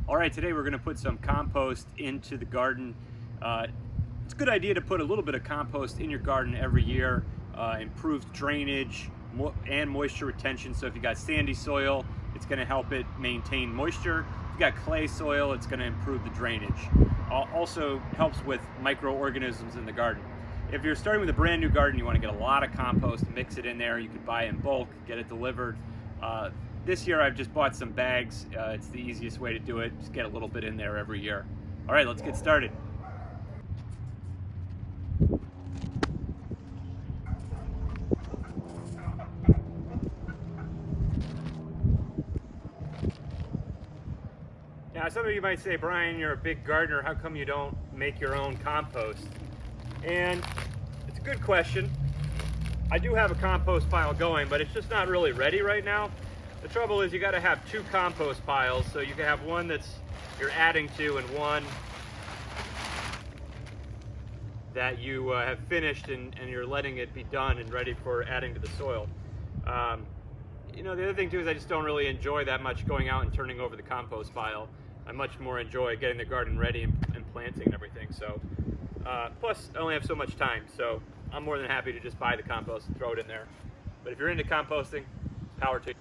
All right, today we're gonna put some compost into the garden. It's a good idea to put a little bit of compost in your garden every year. Improves drainage and moisture retention. So if you got sandy soil, it's gonna help it maintain moisture. If you got clay soil, it's gonna improve the drainage. Also helps with microorganisms in the garden. If you're starting with a brand new garden, you wanna get a lot of compost, mix it in there. You could buy it in bulk, get it delivered. This year I've just bought some bags. It's the easiest way to do it. Just get a little bit in there every year. All right, let's get started. Now, some of you might say, Brian, you're a big gardener. How come you don't make your own compost? And it's a good question. I do have a compost pile going, but it's just not really ready right now. The trouble is you got to have two compost piles, so you can have one that's you're adding to and one that you have finished and you're letting it be done and ready for adding to the soil. You know, the other thing too is I just don't really enjoy that much going out and turning over the compost pile. I much more enjoy getting the garden ready and planting and everything. So, plus I only have so much time, so I'm more than happy to just buy the compost and throw it in there. But if you're into composting, power to you.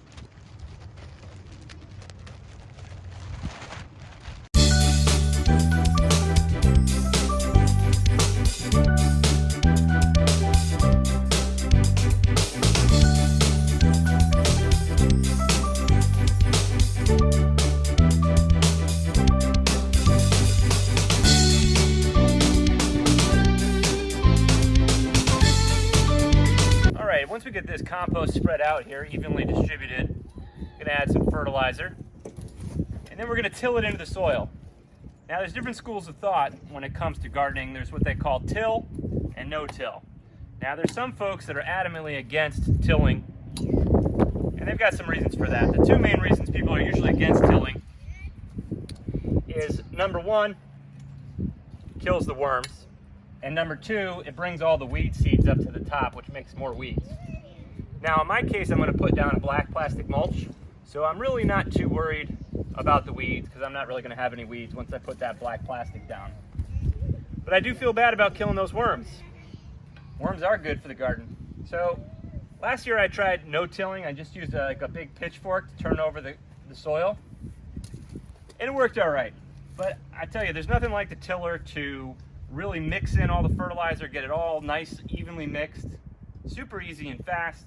Once we get this compost spread out here, evenly distributed, I'm gonna add some fertilizer, and then we're gonna till it into the soil. Now there's different schools of thought when it comes to gardening. There's what they call till and no till. Now there's some folks that are adamantly against tilling, and they've got some reasons for that. The two main reasons people are usually against tilling is, number one, kills the worms, and number two, it brings all the weed seeds up to the top, which makes more weeds. Now in my case, I'm going to put down a black plastic mulch, so I'm really not too worried about the weeds because I'm not really going to have any weeds once I put that black plastic down. But I do feel bad about killing those worms. Worms are good for the garden. So last year I tried no tilling. I just used like a big pitchfork to turn over the soil, and it worked all right. But I tell you, there's nothing like the tiller to really mix in all the fertilizer, get it all nice, evenly mixed. Super easy and fast,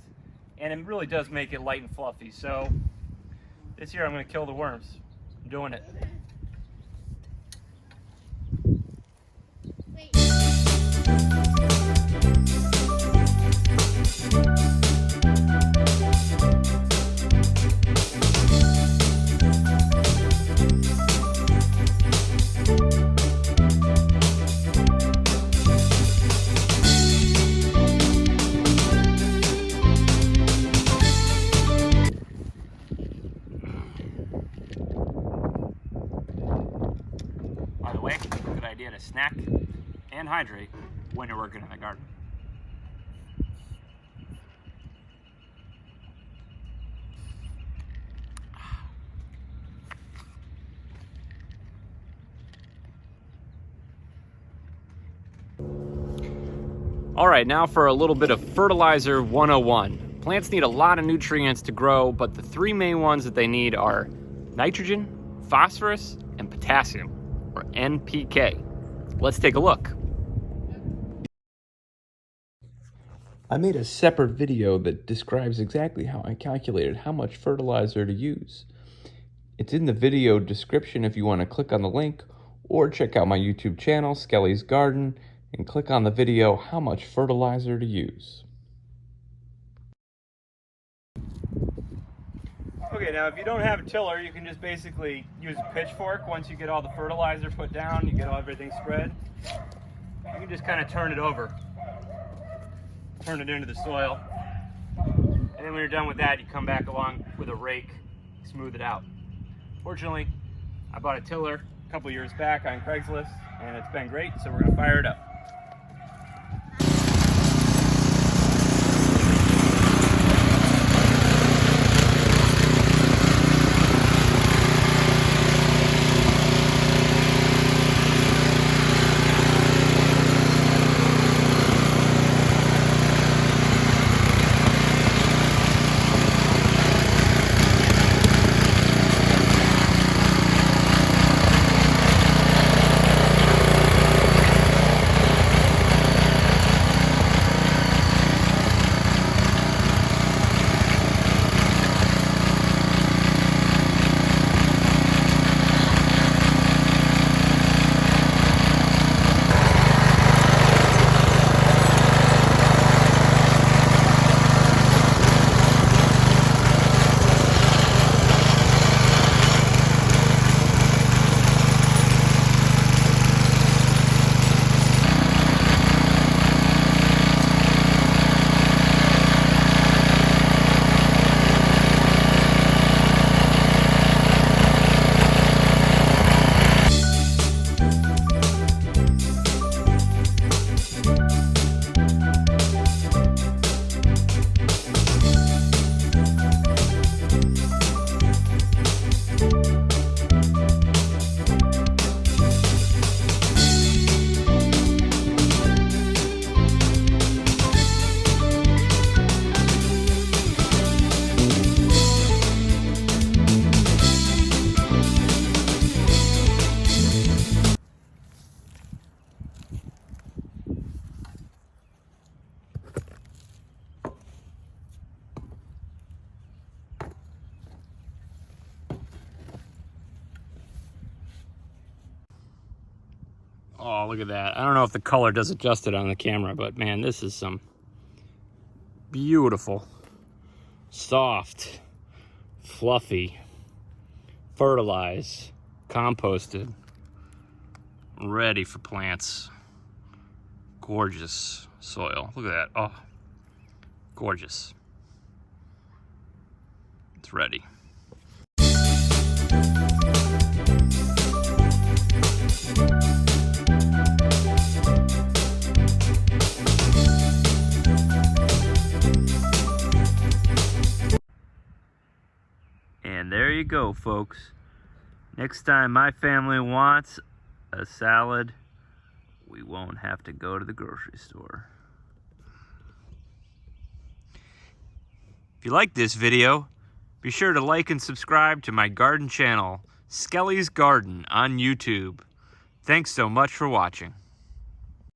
and it really does make it light and fluffy. So this year I'm going to kill the worms. I'm doing it. By the way, it's a good idea to snack and hydrate when you're working in the garden. All right, now for a little bit of fertilizer 101. Plants need a lot of nutrients to grow, but the three main ones that they need are nitrogen, phosphorus, and potassium, or NPK. Let's take a look. I made a separate video that describes exactly how I calculated how much fertilizer to use. It's in the video description if you want to click on the link, or check out my YouTube channel, Skelly's Garden, and click on the video how much fertilizer to use. Okay, now if you don't have a tiller, you can just basically use a pitchfork. Once you get all the fertilizer put down, you get everything spread, you can just kind of turn it over. Turn it into the soil. And then when you're done with that, you come back along with a rake, smooth it out. Fortunately, I bought a tiller a couple years back on Craigslist, and it's been great, so we're gonna fire it up. Oh, look at that. I don't know if the color does it justice on the camera, but man, this is some beautiful, soft, fluffy, fertilized, composted, ready for plants. Gorgeous soil. Look at that. Oh, gorgeous. It's ready. And there you go, folks. Next time my family wants a salad, we won't have to go to the grocery store. If you like this video, be sure to like and subscribe to my garden channel, Skelly's Garden, on YouTube. Thanks so much for watching.